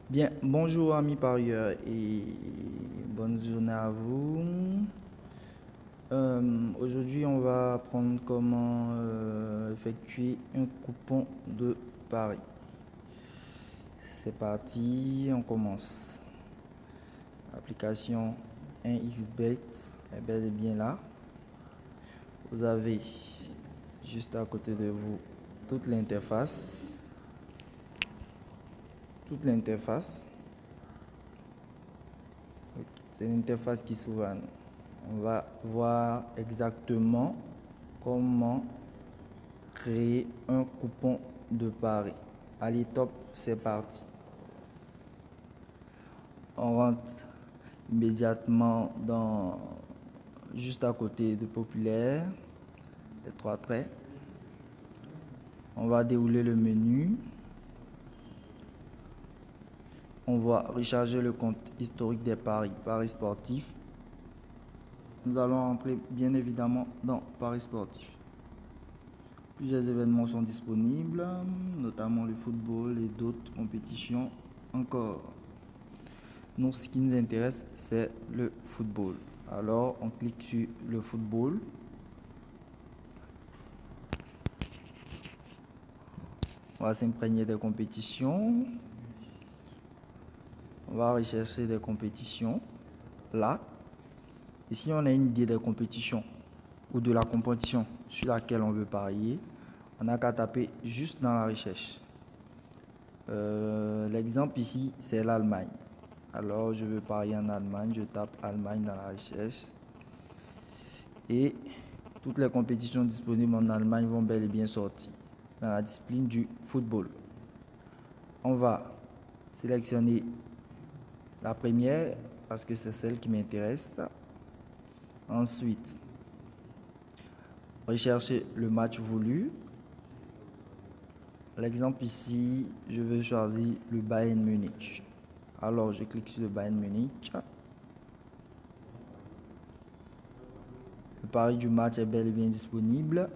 Bien, bonjour amis parieurs et bonne journée à vous. Aujourd'hui, on va apprendre comment effectuer un coupon de pari. C'est parti, on commence. L'application 1xBet est bel et bien là. Vous avez juste à côté de vous toute l'interface. C'est l'interface qui s'ouvre. On va voir exactement comment créer un coupon de pari. Allez, top, c'est parti. On rentre immédiatement dans juste à côté de Populaire, les trois traits. On va dérouler le menu. On va recharger le compte historique des paris, paris sportifs. Nous allons entrer bien évidemment dans paris sportifs. Plusieurs événements sont disponibles, notamment le football et d'autres compétitions encore. Nous, ce qui nous intéresse, c'est le football. Alors, on clique sur le football. On va s'imprégner des compétitions. On va rechercher des compétitions là. Et si on a une idée des compétitions ou de la compétition sur laquelle on veut parier, on n'a qu'à taper juste dans la recherche. L'exemple ici, c'est l'Allemagne. Alors, je veux parier en Allemagne, je tape Allemagne dans la recherche. Et toutes les compétitions disponibles en Allemagne vont bel et bien sortir dans la discipline du football. On va sélectionner la première parce que c'est celle qui m'intéresse. Ensuite, rechercher le match voulu. L'exemple ici, je veux choisir le Bayern Munich. Alors, je clique sur le Bayern Munich. Le pari du match est bel et bien disponible.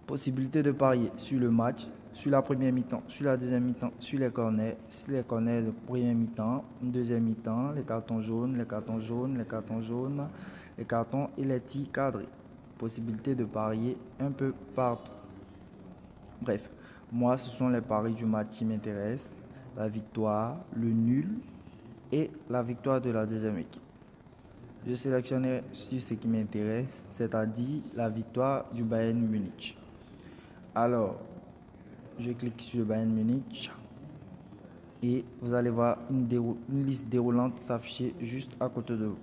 Possibilité de parier sur le match, sur la première mi-temps, sur la deuxième mi-temps, sur les corners, de première mi-temps, deuxième mi-temps, les cartons jaunes, les cartons jaunes, les cartons jaunes, les cartons et les tirs cadrés. Possibilité de parier un peu partout. Bref, moi, ce sont les paris du match qui m'intéressent. La victoire, le nul et la victoire de la deuxième équipe. Je sélectionnerai sur ce qui m'intéresse, c'est-à-dire la victoire du Bayern Munich. Alors, je clique sur le Bayern Munich et vous allez voir une liste déroulante s'afficher juste à côté de vous.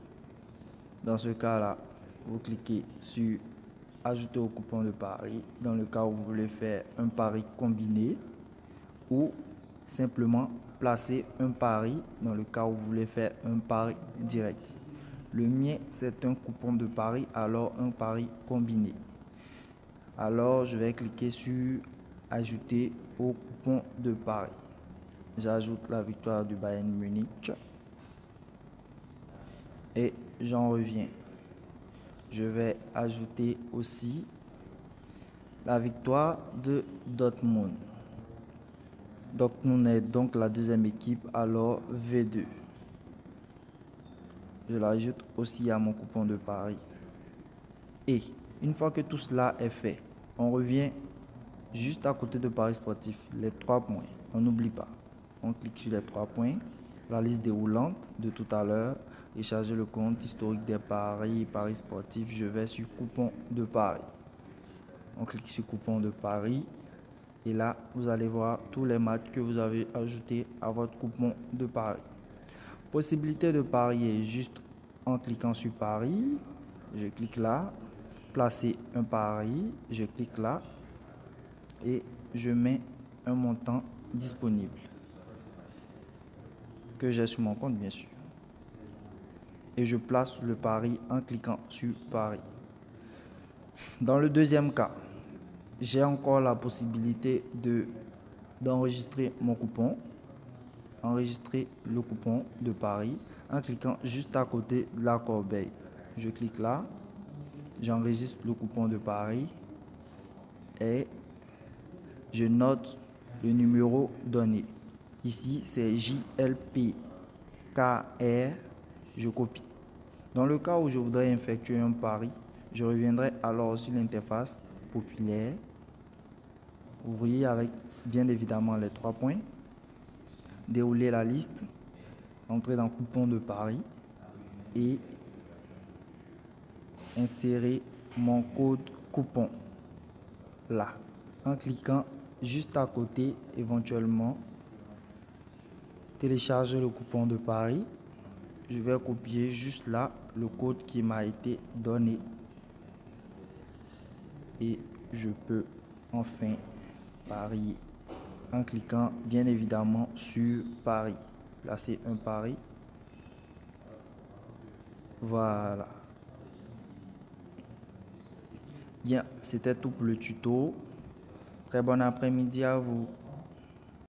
Dans ce cas-là, vous cliquez sur ajouter au coupon de pari dans le cas où vous voulez faire un pari combiné ou simplement placer un pari dans le cas où vous voulez faire un pari direct. Le mien, c'est un coupon de pari, alors un pari combiné. Alors, je vais cliquer sur ajouter au coupon de pari. J'ajoute la victoire du Bayern Munich et j'en reviens. Je vais ajouter aussi la victoire de Dortmund. Dortmund est donc la deuxième équipe, alors V2. Je l'ajoute aussi à mon coupon de pari. Et une fois que tout cela est fait, on revient juste à côté de paris sportif, les 3 points. On n'oublie pas. On clique sur les 3 points, la liste déroulante de tout à l'heure, et charger le compte historique des paris, paris sportifs. Je vais sur coupon de pari. On clique sur coupon de pari. Et là, vous allez voir tous les matchs que vous avez ajoutés à votre coupon de pari. Possibilité de parier juste en cliquant sur pari. Je clique là. Placer un pari. Je clique là. Et je mets un montant disponible que j'ai sur mon compte, bien sûr. Et je place le pari en cliquant sur pari. Dans le deuxième cas, j'ai encore la possibilité d'enregistrer mon coupon, enregistrer le coupon de pari en cliquant juste à côté de la corbeille. Je clique là, j'enregistre le coupon de pari et je note le numéro donné. Ici, c'est JLPKR. Je copie. Dans le cas où je voudrais effectuer un pari, je reviendrai alors sur l'interface populaire. Ouvrir avec bien évidemment les 3 points. Dérouler la liste. Entrer dans coupon de pari. Et insérer mon code coupon là. En cliquant juste à côté, éventuellement, télécharger le coupon de pari. Je vais copier juste là le code qui m'a été donné. Et je peux enfin parier en cliquant bien évidemment sur pari. Placer un pari. Voilà. Bien, c'était tout pour le tuto. Très bon après-midi à vous.